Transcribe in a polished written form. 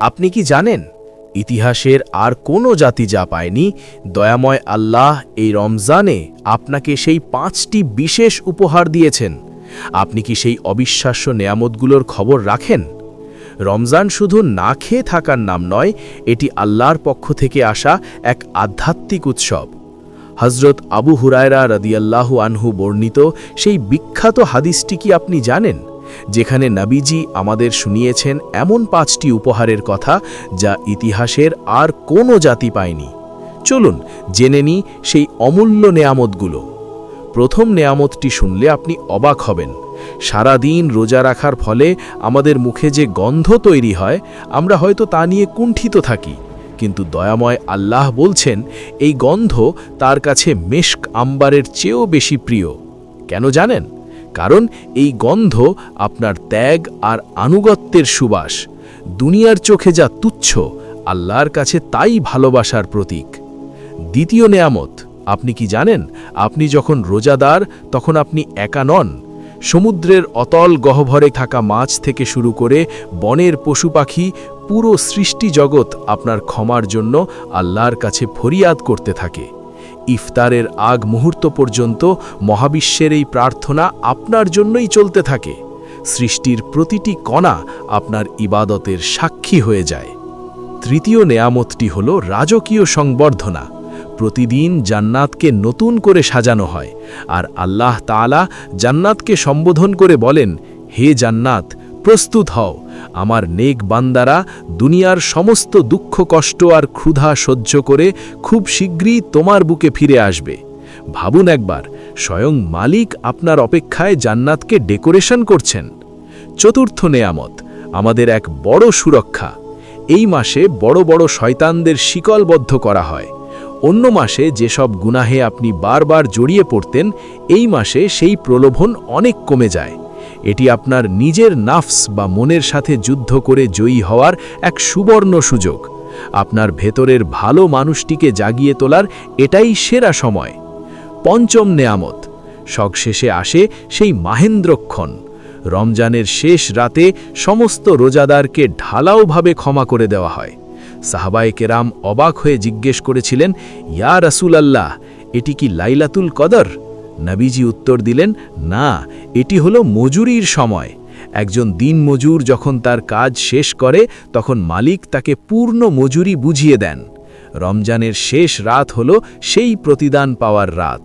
আপনি কি জানেন ইতিহাসের আর কোনো জাতি যা পায়নি, দয়াময় আল্লাহ এই রমজানে আপনাকে সেই 5টি বিশেষ উপহার দিয়েছেন। আপনি কি সেই অবিশ্বাস্য নেয়ামতগুলোর খবর রাখেন? রমজান শুধু না খেয়ে থাকার নাম নয়, এটি আল্লাহর পক্ষ থেকে আসা এক আধ্যাত্মিক উৎসব। হযরত আবু হুরায়রা রাদিয়াল্লাহু আনহু বর্ণিত সেই বিখ্যাত হাদিসটি কি আপনি জানেন, যেখানে নবীজি আমাদের শুনিয়েছেন এমন 5টি উপহারের কথা যা ইতিহাসের আর কোনো জাতি পায়নি? চলুন জেনে নিই সেই অমূল্য নেয়ামতগুলো। প্রথম নেয়ামতটি শুনলে আপনি অবাক হবেন। সারা দিন রোজা রাখার ফলে আমাদের মুখে যে গন্ধ তৈরি হয়, আমরা হয়তো তা নিয়ে কুণ্ঠিত থাকি, কিন্তু দয়াময় আল্লাহ বলছেন এই গন্ধ তার কাছে মেশক আম্বারের চেয়েও বেশি প্রিয়। কেন জানেন? কারণ এই গন্ধ আপনার ত্যাগ আর আনুগত্যের সুবাস। দুনিয়ার চোখে যা তুচ্ছ, আল্লাহর কাছে তাই ভালোবাসার প্রতীক। দ্বিতীয় নেয়ামত, আপনি কি জানেন আপনি যখন রোজাদার তখন আপনি একা নন। সমুদ্রের অতল গহ্বরে থাকা মাছ থেকে শুরু করে বনের পশু পাখি, পুরো সৃষ্টি জগৎ আপনার ক্ষমার জন্য আল্লাহর কাছে ফরিয়াদ করতে থাকে। ইফতারের আগ মুহূর্ত পর্যন্ত মহাবিশ্বের এই প্রার্থনা আপনার জন্যই চলতে থাকে। সৃষ্টির প্রতিটি কণা আপনার ইবাদতের সাক্ষী হয়ে যায়। তৃতীয় নেয়ামতটি হল রাজকীয় সংবর্ধনা। প্রতিদিন জান্নাতকে নতুন করে সাজানো হয়, আর আল্লাহ তাআলা জান্নাতকে সম্বোধন করে বলেন, হে জান্নাত, প্রস্তুত হও, আমার নেক বান্দারা দুনিয়ার সমস্ত দুঃখ কষ্ট আর ক্ষুধা সহ্য করে খুব শীঘ্রই তোমার বুকে ফিরে আসবে। ভাবুন একবার, স্বয়ং মালিক আপনার অপেক্ষায় জান্নাতকে ডেকোরেশন করছেন। চতুর্থ নেয়ামত, আমাদের এক বড় সুরক্ষা। এই মাসে বড় বড় শয়তানদের শিকলবদ্ধ করা হয়। অন্য মাসে যেসব গুনাহে আপনি বারবার জড়িয়ে পড়তেন, এই মাসে সেই প্রলোভন অনেক কমে যায়। এটি আপনার নিজের নাফস বা মনের সাথে যুদ্ধ করে জয়ী হওয়ার এক সুবর্ণ সুযোগ। আপনার ভেতরের ভালো মানুষটিকে জাগিয়ে তোলার এটাই সেরা সময়। পঞ্চম নেয়ামত, সবশেষে আসে সেই মাহেন্দ্রক্ষণ। রমজানের শেষ রাতে সমস্ত রোজাদারকে ঢালাওভাবে ক্ষমা করে দেওয়া হয়। সাহাবায়ে কেরাম অবাক হয়ে জিজ্ঞেস করেছিলেন, ইয়া রাসূলাল্লাহ, এটি কি লাইলাতুল কদর? নবীজি উত্তর দিলেন, না, এটি হলো মজুরির সময়। একজন দিনমজুর যখন তার কাজ শেষ করে, তখন মালিক তাকে পূর্ণ মজুরি বুঝিয়ে দেন। রমজানের শেষ রাত হলো সেই প্রতিদান পাওয়ার রাত।